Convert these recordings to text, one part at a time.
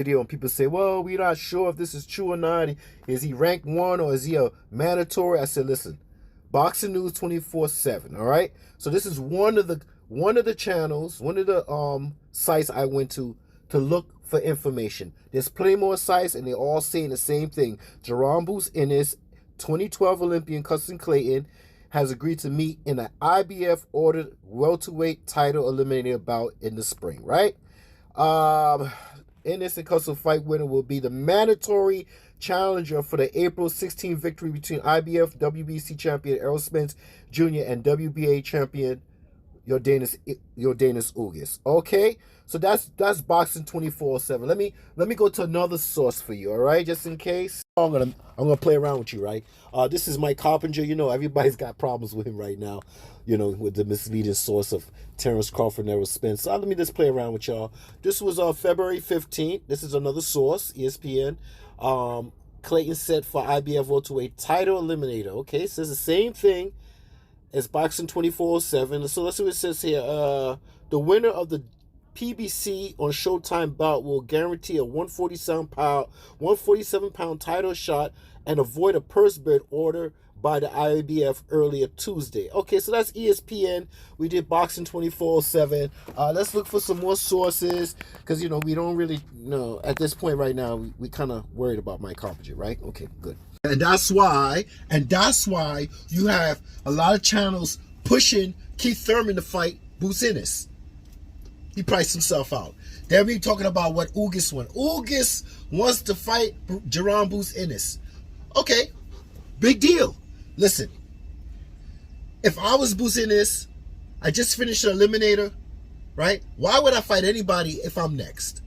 video and people say, well, we're not sure if this is true or not. Is he ranked 1 or is he a mandatory? I said, listen, Boxing News 24/7, all right? So this is one of the channels, one of the sites I went to look for information. There's plenty more sites and they're all saying the same thing. Jerome Bruce Ennis, 2012 Olympian Custom Clayton, has agreed to meet in an IBF ordered welterweight title eliminator bout in the spring, right? Ennis and custom fight winner will be the mandatory challenger for the April 16 victory between IBF WBC champion Errol Spence Jr. and WBA champion Yordanis Ugas. Okay, so that's Boxing 24/7. Let me go to another source for you, all right, just in case. I'm gonna play around with you, right? This is Mike Carpenter. You know, everybody's got problems with him right now, you know, with the misleading source of Terrence Crawford and Errol Spence. So let me just play around with y'all. This was February 15th. This is another source, ESPN. Clayton set for IBF welterweight title eliminator. Okay, says the same thing as Boxing 24/7. So let's see what it says here. The winner of the PBC on Showtime bout will guarantee a 147-pound title shot and avoid a purse bid order by the IBF earlier Tuesday. Okay, so that's ESPN. We did Boxing 24/7. Let's look for some more sources because, you know, we don't really know at this point right now. We kind of worried about Mike Carpenter, right? Okay, good. And that's why you have a lot of channels pushing Keith Thurman to fight Bruce Ennis. He priced himself out. They'll be talking about what Ugas wants. Ugas wants to fight Jerome Bruce Ennis. Okay, big deal. Listen, if I was Bruce Ennis, I just finished an eliminator, right? Why would I fight anybody if I'm next?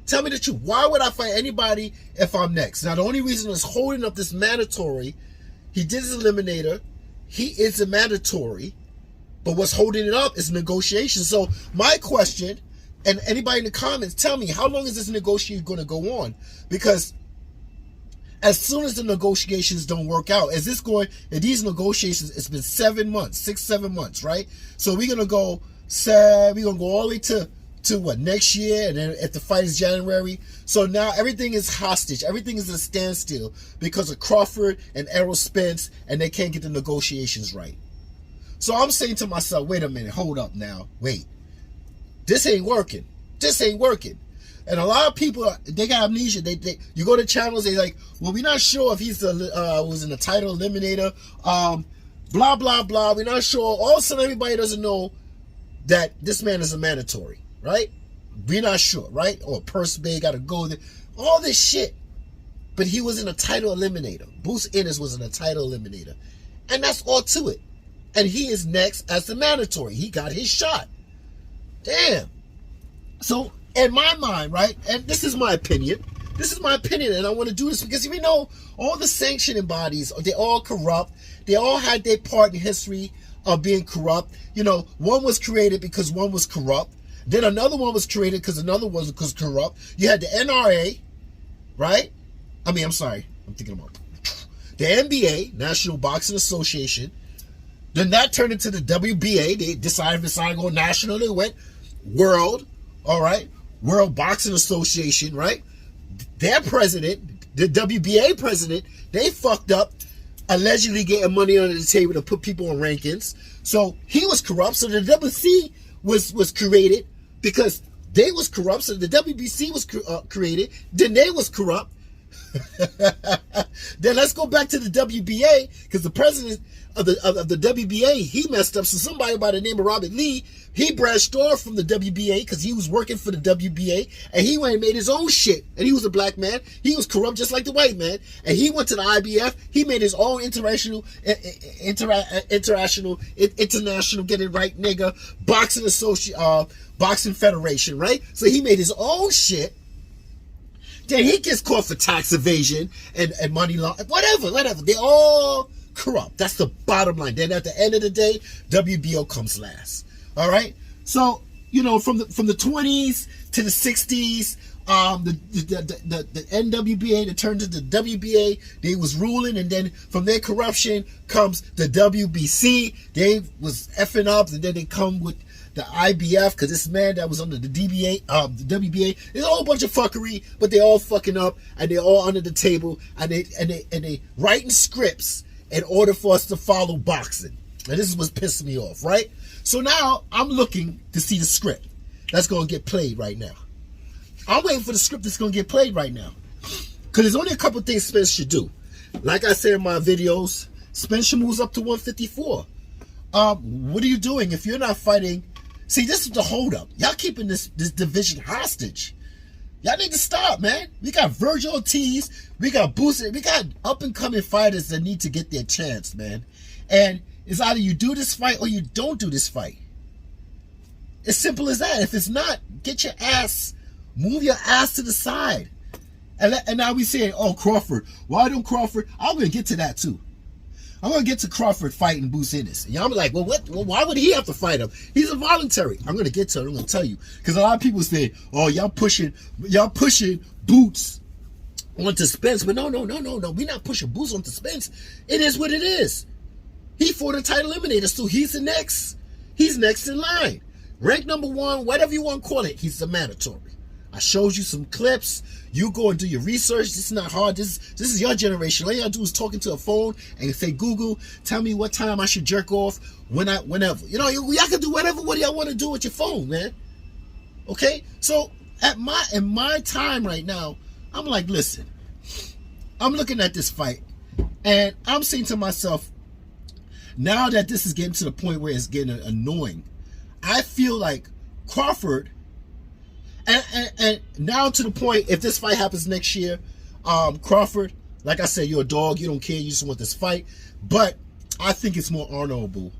Tell me the truth. Why would I fight anybody if I'm next? Now, the only reason is holding up this mandatory. He did his eliminator. He is a mandatory. But what's holding it up is negotiation. So my question, and anybody in the comments, tell me, how long is this negotiation going to go on? Because as soon as the negotiations don't work out, as these negotiations, it's been 7 months, 6-7 months, right? So we're gonna go all the way to what, next year, and then if the fight is January. So now everything is hostage, everything is a standstill because of Crawford and Errol Spence, and they can't get the negotiations right. So I'm saying to myself, wait a minute, hold up now, wait. This ain't working. This ain't working. And a lot of people, they got amnesia. You go to channels, they like, well, we're not sure if he's was in the title eliminator, blah, blah, blah. We're not sure. All of a sudden, everybody doesn't know that this man is a mandatory, right? We're not sure, right? Or purse bid, got to go there. All this shit. But he was in a title eliminator. Bruce Ennis was in a title eliminator. And that's all to it. And he is next as the mandatory. He got his shot. Damn. So, in my mind, right, and this is my opinion, and I want to do this because we know all the sanctioning bodies, they all corrupt. They all had their part in history of being corrupt. You know, one was created because one was corrupt. Then another one was created because another one was corrupt. You had the NRA, right? I'm thinking about the NBA, National Boxing Association. Then that turned into the WBA. They decided to go national. They went world, all right? World Boxing Association, right? Their president, the WBA president, they fucked up, allegedly getting money under the table to put people on rankings. So he was corrupt. So the WC was created because they was corrupt. So the WBC was created. Then they was corrupt. Then let's go back to the WBA because the president of the WBA, he messed up. So somebody by the name of Robert Lee, he branched off from the WBA because he was working for the WBA, and he went and made his own shit. And he was a black man. He was corrupt just like the white man. And he went to the IBF. He made his own international, get it right, nigga, boxing federation, right? So he made his own shit. Then he gets caught for tax evasion and money laundering, whatever. They all corrupt. That's the bottom line. Then at the end of the day, WBO comes last. All right. So, you know, from the 20s to the 60s, the NWBA that turned to the WBA, they was ruling, and then from their corruption comes the WBC. They was effing up, and then they come with the IBF, because this man that was under the the WBA, there's a whole bunch of fuckery, but they all fucking up, and they're all under the table, and they writing scripts in order for us to follow boxing. And this is what's pissing me off, right? So now I'm looking to see the script that's going to get played right now. I'm waiting for the script that's going to get played right now. Because there's only a couple things Spence should do. Like I said in my videos, Spence should move up to 154. What are you doing if you're not fighting? See, this is the holdup. Y'all keeping this division hostage. Y'all need to stop, man. We got Virgil Ortiz. We got Booster. We got up-and-coming fighters that need to get their chance, man. And it's either you do this fight or you don't do this fight. It's simple as that. If it's not, get your ass, move your ass to the side. And now we saying, oh, Crawford. Why don't Crawford? I'm going to get to that too. I'm going to get to Crawford fighting Bruce Ennis. And y'all be like, well, what? Well, why would he have to fight him? He's a voluntary. I'm going to get to it. I'm going to tell you. Because a lot of people say, oh, y'all pushing Boots onto Spence. But no. We're not pushing Boots onto Spence. It is what it is. He fought a title eliminator, so he's the next. He's next in line. Rank number 1, whatever you want to call it, he's the mandatory. I showed you some clips. You go and do your research. This is not hard. This is your generation. All you gotta do is talk into a phone and say, Google, tell me what time I should jerk off whenever. You know, y'all can do whatever y'all want to do with your phone, man. Okay? So in my time right now, I'm like, listen, I'm looking at this fight and I'm saying to myself, now that this is getting to the point where it's getting annoying, I feel like Crawford, and now to the point, if this fight happens next year, Crawford, like I said, you're a dog, you don't care, you just want this fight. But I think it's more honorable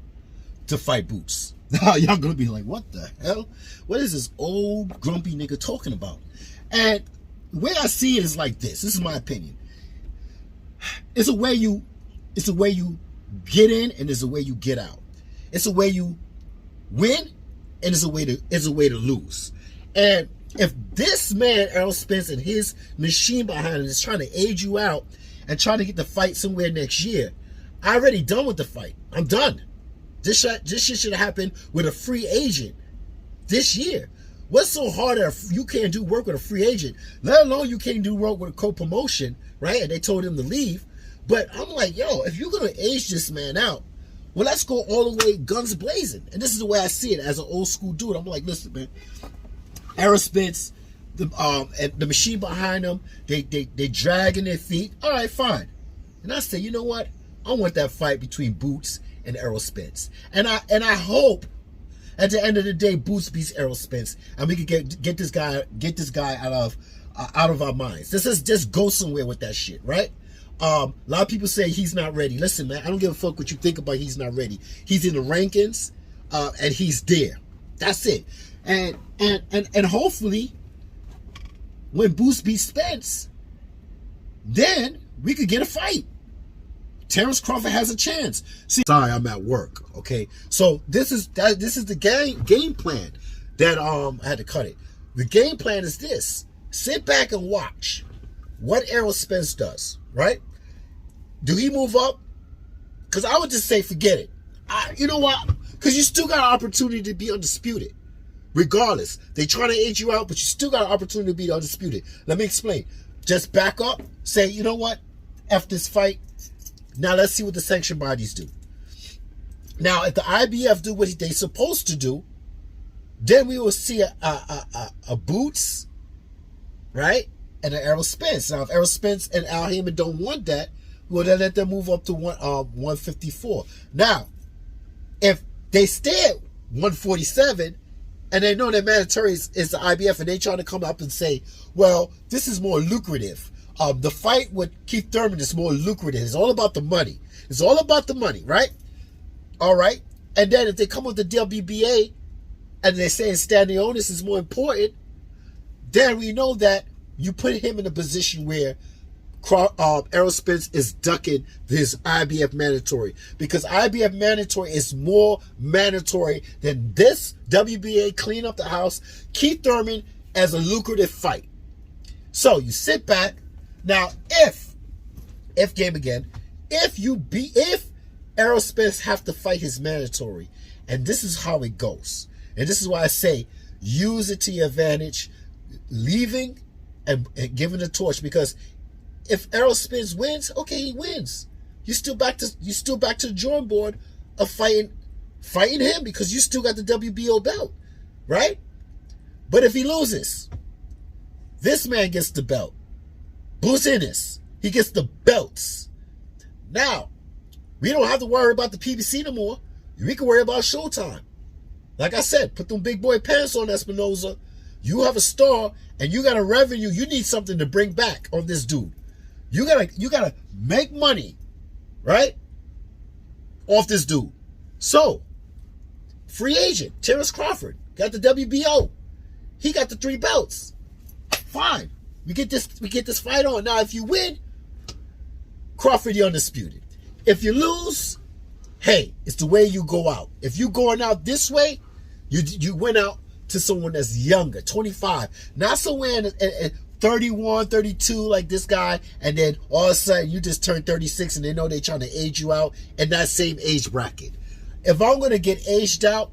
to fight Boots. Now y'all gonna be like, what the hell? What is this old grumpy nigga talking about? And the way I see it is like this. This is my opinion. It's a way you get in, and there's a way you get out. It's a way you win, and it's a way to lose. And if this man, Errol Spence, and his machine behind him is trying to age you out and trying to get the fight somewhere next year, I already done with the fight. I'm done. This shit should have happened with a free agent this year. What's so hard that you can't do work with a free agent? Let alone you can't do work with a co-promotion, right? And they told him to leave. But I'm like, yo, if you're going to age this man out, well, let's go all the way guns blazing. And this is the way I see it as an old school dude. I'm like, listen, man. Errol Spence, and the machine behind them, they dragging their feet. All right, fine. And I say, you know what? I want that fight between Boots and Errol Spence. And I hope at the end of the day, Boots beats Errol Spence, and we can get this guy out of our minds. Just go somewhere with that shit, right? A lot of people say he's not ready. Listen, man, I don't give a fuck what you think about he's not ready. He's in the rankings, and he's there. That's it. And hopefully, when Boots beats Spence, then we could get a fight. Terrence Crawford has a chance. See, sorry, I'm at work. Okay, so this is the game plan that I had to cut it. The game plan is this: sit back and watch what Errol Spence does. Right? Do he move up? Because I would just say forget it. You know what? Because you still got an opportunity to be undisputed. Regardless, they trying to age you out, but you still got an opportunity to be undisputed. Let me explain. Just back up. Say, you know what? F this fight. Now let's see what the sanction bodies do. Now, if the IBF do what they're supposed to do, then we will see a Boots, right, and an Errol Spence. Now, if Errol Spence and Al Heyman don't want that, well, then let them move up to 154. Now, if they stay at 147, and they know that mandatory is the IBF, and they trying to come up and say, well, this is more lucrative. The fight with Keith Thurman is more lucrative. It's all about the money. It's all about the money, right? All right. And then if they come with the WBA and they say standing onus is more important, then we know that you put him in a position where Errol Spence is ducking his IBF mandatory, because IBF mandatory is more mandatory than this WBA clean up the house Keith Thurman as a lucrative fight. So you sit back. Now, if Errol Spence have to fight his mandatory, and this is how it goes. And this is why I say, use it to your advantage, leaving and giving the torch. Because if Errol Spence wins, okay, he wins. You're still back to the drawing board of fighting him, because you still got the WBO belt, right? But if he loses, this man gets the belt. Bruce Ennis, he gets the belts. Now, we don't have to worry about the PBC no more. We can worry about Showtime. Like I said, put them big boy pants on, Espinoza. You have a star and you got a revenue. You need something to bring back on this dude. You gotta make money, right? Off this dude. So, free agent, Terrence Crawford, got the WBO. He got the 3 belts. Fine. We get this fight on. Now, if you win, Crawford, you're undisputed. If you lose, hey, it's the way you go out. If you going out this way, you went out to someone that's younger, 25, not somewhere at 31, 32 like this guy, and then all of a sudden you just turned 36 and they know they're trying to age you out in that same age bracket. If I'm going to get aged out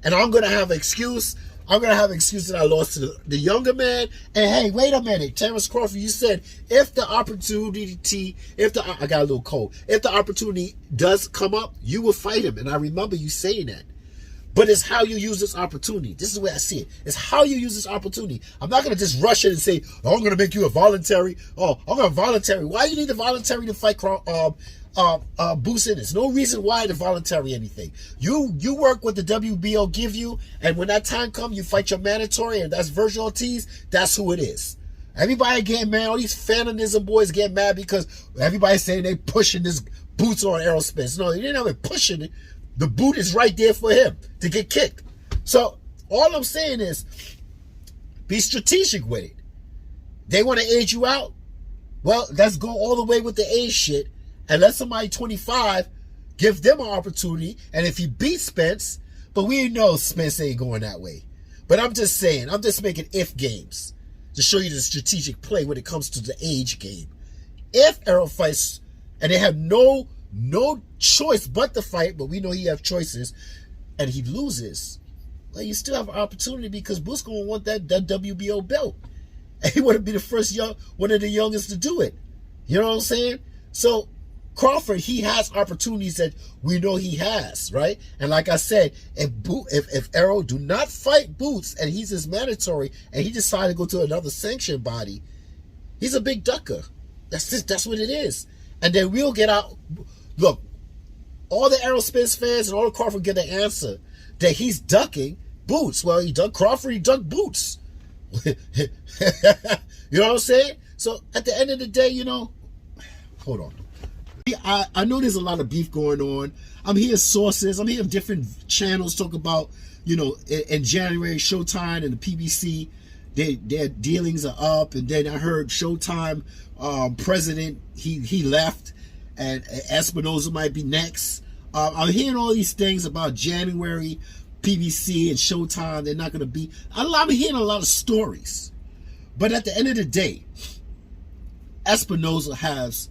and I'm going to have an excuse, I'm going to have an excuse that I lost to the younger man. And hey, wait a minute, Terrence Crawford, you said if the opportunity, I got a little cold, if the opportunity does come up, you will fight him. And I remember you saying that. But it's how you use this opportunity. This is the way I see it. It's how you use this opportunity. I'm not going to just rush it and say, oh, I'm going to make you a voluntary. Oh, I'm going to voluntary. Why you need a voluntary to fight Bruce Ennis? No reason why to voluntary anything. You work what the WBO give you, and when that time comes, you fight your mandatory, and that's Virgil Ortiz. That's who it is. Everybody getting mad. All these fananism boys get mad because everybody's saying they pushing this boots on Errol Spence. No, they didn't have it pushing it. The boot is right there for him to get kicked. So all I'm saying is be strategic with it. They want to age you out? Well, let's go all the way with the age shit and let somebody 25 give them an opportunity. And if he beats Spence, but we know Spence ain't going that way. But I'm just saying, I'm just making if games to show you the strategic play when it comes to the age game. If Errol fights and they have no choice but to fight, but we know he have choices, and he loses, well, you still have an opportunity because Bruce gonna want that WBO belt, and he want to be the first one of the youngest to do it. You know what I'm saying? So Crawford, he has opportunities that we know he has, right? And like I said, if Errol do not fight Boots and he's his mandatory, and he decided to go to another sanction body, he's a big ducker. That's what it is. And then we'll get out. Look, all the Errol Spence fans and all the Crawford get the answer that he's ducking Boots. Well, he ducked Crawford, he ducked Boots. You know what I'm saying? So at the end of the day, you know, hold on. I know there's a lot of beef going on. I'm hearing sources. I'm hearing different channels talk about, you know, in January, Showtime and the PBC, their dealings are up. And then I heard Showtime president, he left, and Espinoza might be next. I'm hearing all these things about January, PBC and Showtime. They're not going to be. I'm hearing a lot of stories. But at the end of the day, Espinoza has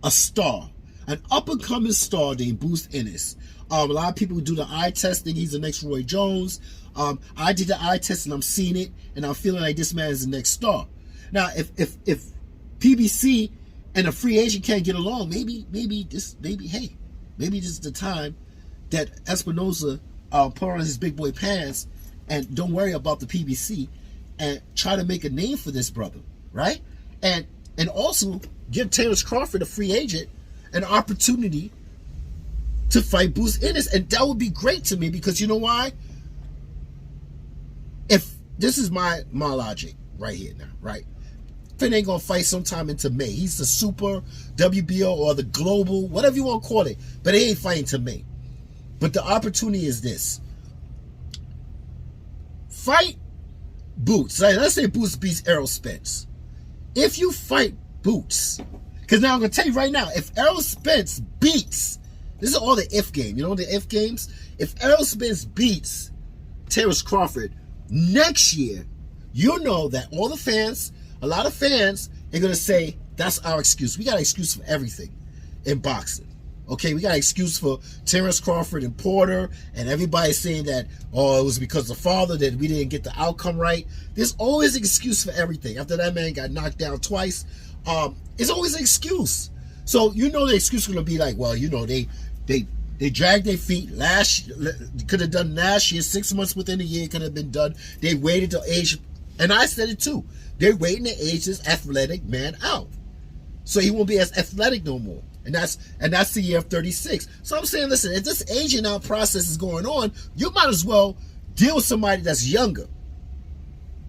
a star, an up-and-coming star named Bruce Ennis. A lot of people do the eye test, think he's the next Roy Jones. I did the eye test and I'm seeing it, and I'm feeling like this man is the next star. Now, if PBC and a free agent can't get along, maybe this is the time that Espinoza put on his big boy pants and don't worry about the PBC and try to make a name for this brother, right? And also give Terrence Crawford, a free agent, an opportunity to fight Bruce Ennis. And that would be great to me, because you know why? If this is my logic right here now, right? Finn ain't gonna fight sometime into May. He's the super WBO or the global, whatever you want to call it, but he ain't fighting to May. But the opportunity is this: fight Boots. Like, let's say Boots beats Errol Spence. If you fight Boots, because now I'm gonna tell you right now, if Errol Spence beats, this is all the if game, you know the if games. If Errol Spence beats Terrence Crawford next year, you know that all the fans, a lot of fans, are going to say, that's our excuse. We got an excuse for everything in boxing. Okay, we got an excuse for Terrence Crawford and Porter, and everybody's saying that, oh, it was because the father that we didn't get the outcome right. There's always an excuse for everything. After that man got knocked down twice, it's always an excuse. So you know the excuse is gonna be like, well, you know, they dragged their feet. Could have done last year, 6 months within a year could have been done. They waited till age, and I said it too. They're waiting to age this athletic man out, so he won't be as athletic no more. And that's the year of 36. So I'm saying, listen, if this aging out process is going on, you might as well deal with somebody that's younger.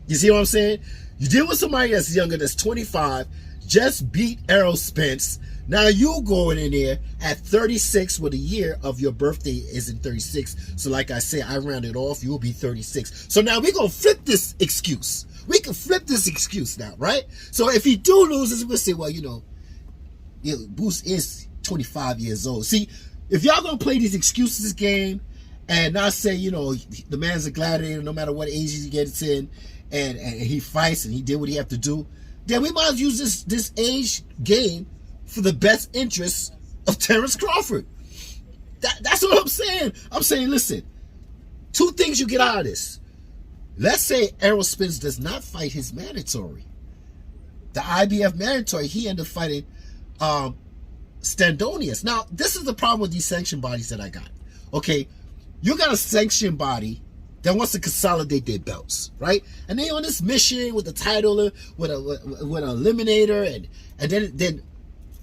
You see what I'm saying? You deal with somebody that's younger, that's 25, just beat Errol Spence. Now you going in there at 36, with a year of your birthday is in 36. So like I said, I rounded off, you'll be 36. So now we're going to flip this excuse. We can flip this excuse now, right? So if he do lose, we'll say, well, you know, Boost is 25 years old. See, if y'all gonna play these excuses game and not say, you know, the man's a gladiator no matter what age he gets in, and he fights and he did what he have to do, then we might use this age game for the best interests of Terrence Crawford. That's what I'm saying. I'm saying, listen, two things you get out of this. Let's say Errol Spence does not fight his mandatory. The IBF mandatory, he ended up fighting Standonius. Now, this is the problem with these sanction bodies that I got. Okay, you got a sanction body that wants to consolidate their belts, right? And they on this mission with the title, with an eliminator, and then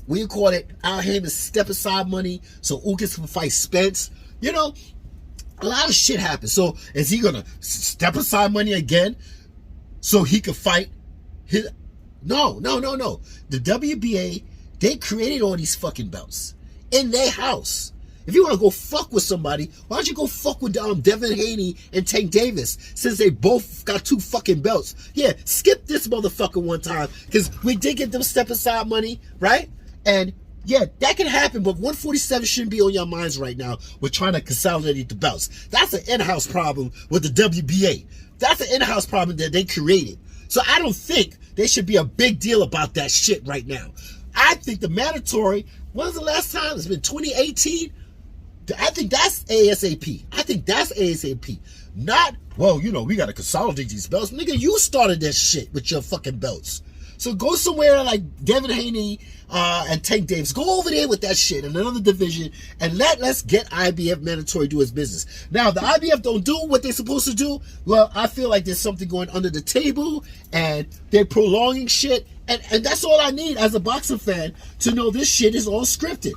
what you call it, out here to step aside money so Ugas can fight Spence. You know, a lot of shit happens. So is he gonna step aside money again so he could fight his? No. The WBA, they created all these fucking belts in their house. If you want to go fuck with somebody, why don't you go fuck with Devin Haney and Tank Davis, since they both got 2 fucking belts? Yeah, skip this motherfucker one time, because we did get them step aside money, right? And yeah, that can happen, but 147 shouldn't be on your minds right now. We're trying to consolidate the belts. That's an in-house problem with the WBA. That's an in-house problem that they created. So I don't think there should be a big deal about that shit right now. I think the mandatory, when was the last time? It's been 2018. I think that's ASAP. I think that's ASAP. Not, well, you know, we got to consolidate these belts. Nigga, you started that shit with your fucking belts. So go somewhere like Devin Haney and Tank Davis. Go over there with that shit in another division, and let's get IBF mandatory do its business. Now, the IBF don't do what they're supposed to do. Well, I feel like there's something going under the table, and they're prolonging shit. And that's all I need as a boxing fan, to know this shit is all scripted.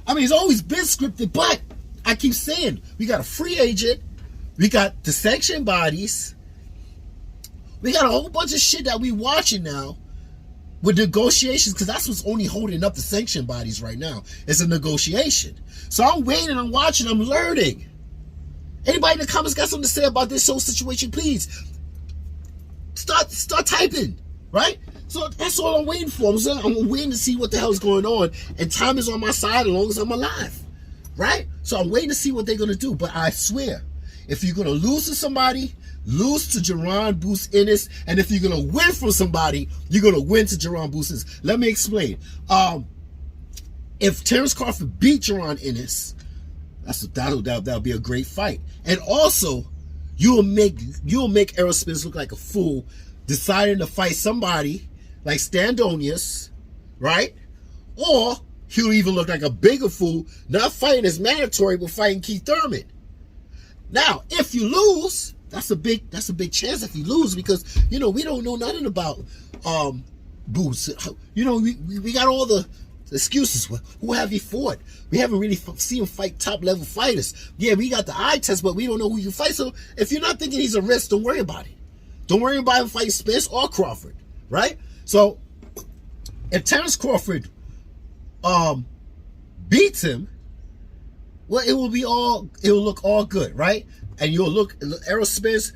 I mean, it's always been scripted, but I keep saying, we got a free agent, we got the sanction bodies, we got a whole bunch of shit that we watching now with negotiations, because that's what's only holding up the sanction bodies right now. It's a negotiation. So I'm waiting, I'm watching, I'm learning. Anybody in the comments got something to say about this whole situation, please start typing, right? So that's all I'm waiting for. I'm waiting to see what the hell is going on. And time is on my side as long as I'm alive, right? So I'm waiting to see what they're going to do. But I swear, if you're going to lose to somebody, lose to Jaron Boost Ennis. And if you're going to win from somebody, you're going to win to Jaron Boost Ennis. Let me explain. If Terrence Crawford beat Jaron Ennis, that'll be a great fight. And also, you'll make Errol Spence look like a fool, deciding to fight somebody like Standonius, right? Or he'll even look like a bigger fool, not fighting his mandatory, but fighting Keith Thurman. Now, if you lose, that's a big chance if you lose, because, you know, we don't know nothing about Boots. You know, we got all the excuses. Who have you fought? We haven't really seen him fight top level fighters. Yeah, we got the eye test, but we don't know who you fight. So if you're not thinking he's a risk, don't worry about it. Don't worry about him fighting Spence or Crawford, right? So if Terrence Crawford beats him, well, it will look all good, right? And Errol Spence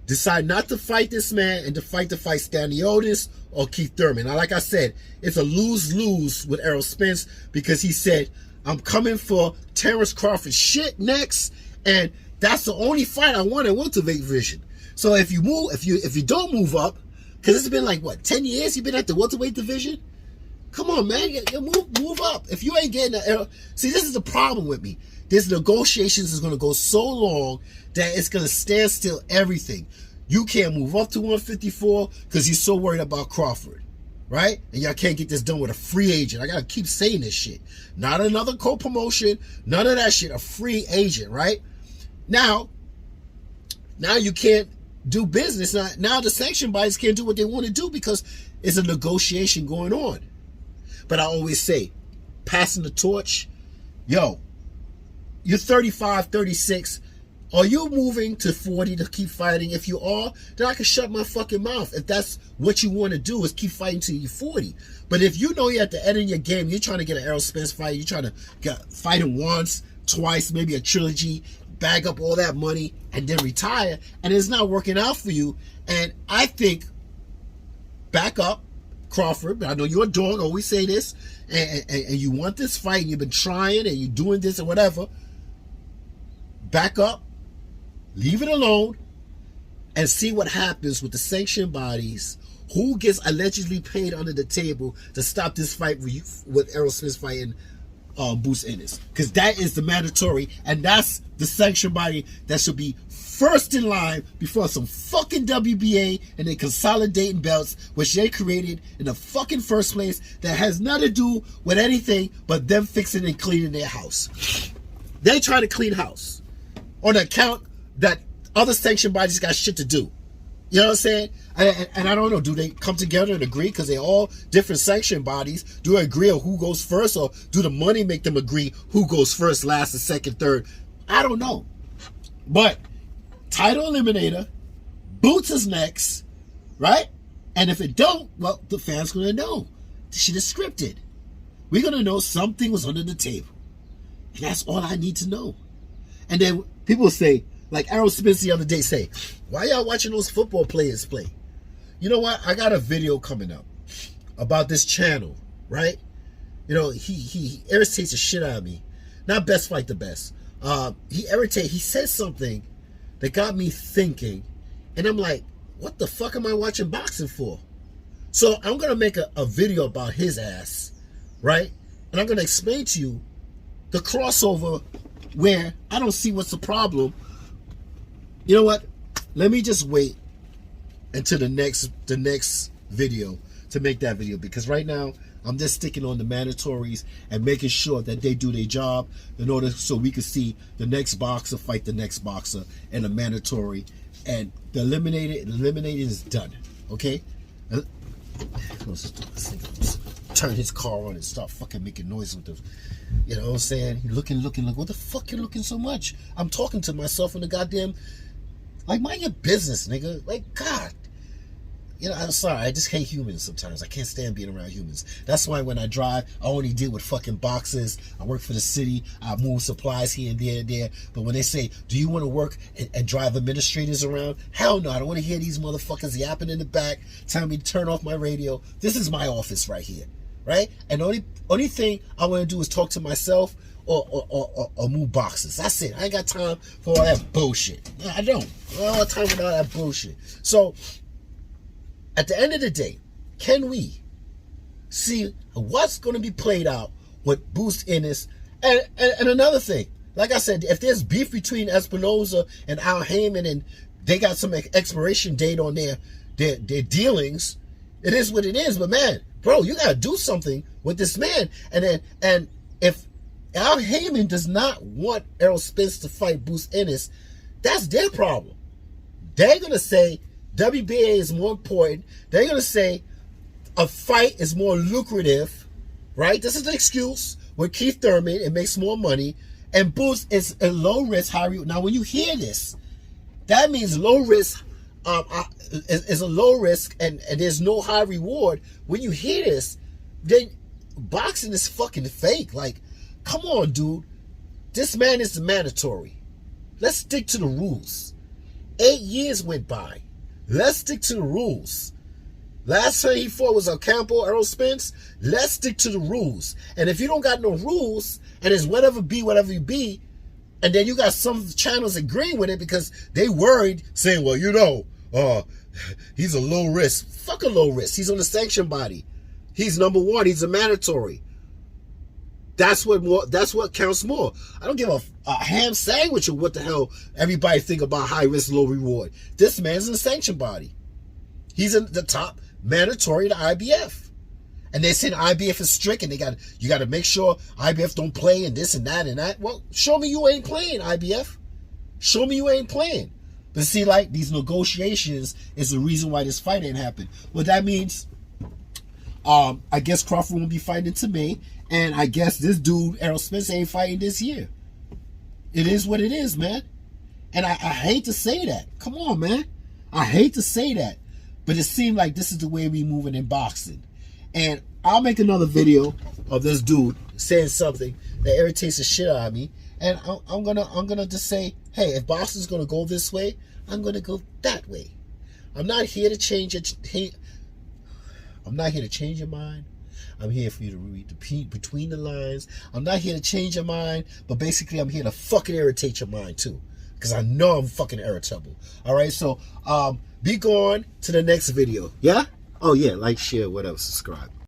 decide not to fight this man and to fight Staniotis or Keith Thurman. Now, like I said, it's a lose-lose with Errol Spence, because he said, I'm coming for Terrence Crawford shit next, and that's the only fight I want at welterweight division. So if you don't move up, because it's been like, what, 10 years you've been at the welterweight division? Come on, man. You move up. If you ain't getting that Errol, see, this is the problem with me. This negotiations is going to go so long that it's going to stand still everything. You can't move up to 154 because you're so worried about Crawford, right? And y'all can't get this done with a free agent. I got to keep saying this shit. Not another co-promotion, none of that shit. A free agent, right? Now you can't do business. Now the sanction bodies can't do what they want to do because it's a negotiation going on. But I always say, passing the torch, yo, you're 35, 36. Are you moving to 40 to keep fighting? If you are, then I can shut my fucking mouth. If that's what you want to do is keep fighting till you're 40. But if you know you're at the end of your game, you're trying to get an Errol Spence fight, you're trying to fight him once, twice, maybe a trilogy, bag up all that money, and then retire, and it's not working out for you. And I think back up Crawford. I know you're a dog, I always say this, and you want this fight, and you've been trying, and you're doing this or whatever. Back up, leave it alone, and see what happens with the sanction bodies. Who gets allegedly paid under the table to stop this fight with Errol Spence fighting Bruce Ennis? Because that is the mandatory, and that's the sanction body that should be first in line before some fucking WBA and they consolidating belts, which they created in the fucking first place, that has nothing to do with anything but them fixing and cleaning their house. They try to clean house on account that other sanction bodies got shit to do. You know what I'm saying? And I don't know, do they come together and agree? Because they're all different sanction bodies. Do they agree on who goes first, or do the money make them agree who goes first, last, and second, third? I don't know. But title eliminator, Boots is next, right? And if it don't, well, the fans gonna know this shit is scripted. We're gonna know something was under the table, and that's all I need to know. And then people say, like Errol Spence the other day, say, why y'all watching those football players play? You know what? I got a video coming up about this channel, right? You know, he irritates the shit out of me. Not best fight the best. He said something that got me thinking, and I'm like, what the fuck am I watching boxing for? So I'm gonna make a video about his ass, right? And I'm gonna explain to you the crossover where I don't see what's the problem. You know what? Let me just wait until the next video to make that video, because right now I'm just sticking on the mandatories and making sure that they do their job in order so we can see the next boxer fight the next boxer in a mandatory, and the eliminated is done. Okay? Turn his car on and start fucking making noise with the, you know what I'm saying? Looking, like, what the fuck you looking so much? I'm talking to myself in the goddamn, like, mind your business, nigga. Like, God. You know, I'm sorry, I just hate humans sometimes. I can't stand being around humans. That's why when I drive, I only deal with fucking boxes. I work for the city. I move supplies here and there. But when they say, do you want to work and drive administrators around? Hell no, I don't want to hear these motherfuckers yapping in the back, telling me to turn off my radio. This is my office right here, right? And the only thing I want to do is talk to myself or move boxes. That's it. I ain't got time for all that bullshit. I don't. I don't have time for all that bullshit. So, at the end of the day, can we see what's going to be played out with Bruce Ennis? And another thing, like I said, if there's beef between Espinoza and Al Heyman and they got some expiration date on their dealings, it is what it is. But man, bro, you got to do something with this man. And if Al Heyman does not want Errol Spence to fight Bruce Ennis, that's their problem. They're going to say WBA is more important. They're going to say a fight is more lucrative, right? This is the excuse with Keith Thurman. It makes more money. And Bruce is a low risk, high reward. Now, when you hear this, that means low risk is a low risk and there's no high reward. When you hear this, then boxing is fucking fake. Like, come on, dude. This man is the mandatory. Let's stick to the rules. 8 years went by. Let's stick to the rules. Last time he fought was Ocampo, Errol Spence. Let's stick to the rules. And if you don't got no rules, and it's whatever you be, and then you got some channels agreeing with it because they worried, saying, well, you know, he's a low risk. Fuck a low risk. He's on the sanction body. He's number one. He's a mandatory. That's what counts more. I don't give a ham sandwich of what the hell everybody think about high risk, low reward. This man's in a sanctioned body. He's in the top mandatory to IBF. And they say the IBF is strict and you got to make sure IBF don't play and this and that and that. Well, show me you ain't playing, IBF. Show me you ain't playing. But see, like, these negotiations is the reason why this fight ain't happened. Well, that means, I guess Crawford won't be fighting until May. And I guess this dude, Errol Spence, ain't fighting this year. It is what it is, man. And I hate to say that. Come on, man. I hate to say that. But it seemed like this is the way we moving in boxing. And I'll make another video of this dude saying something that irritates the shit out of me. And I'm gonna just say, hey, if boxing's gonna go this way, I'm gonna go that way. I'm not here to change it. I'm not here to change your mind. I'm here for you to read between the lines. I'm not here to change your mind, but basically I'm here to fucking irritate your mind too. Because I know I'm fucking irritable. Alright, so be going to the next video. Yeah? Oh yeah, like, share, whatever, subscribe.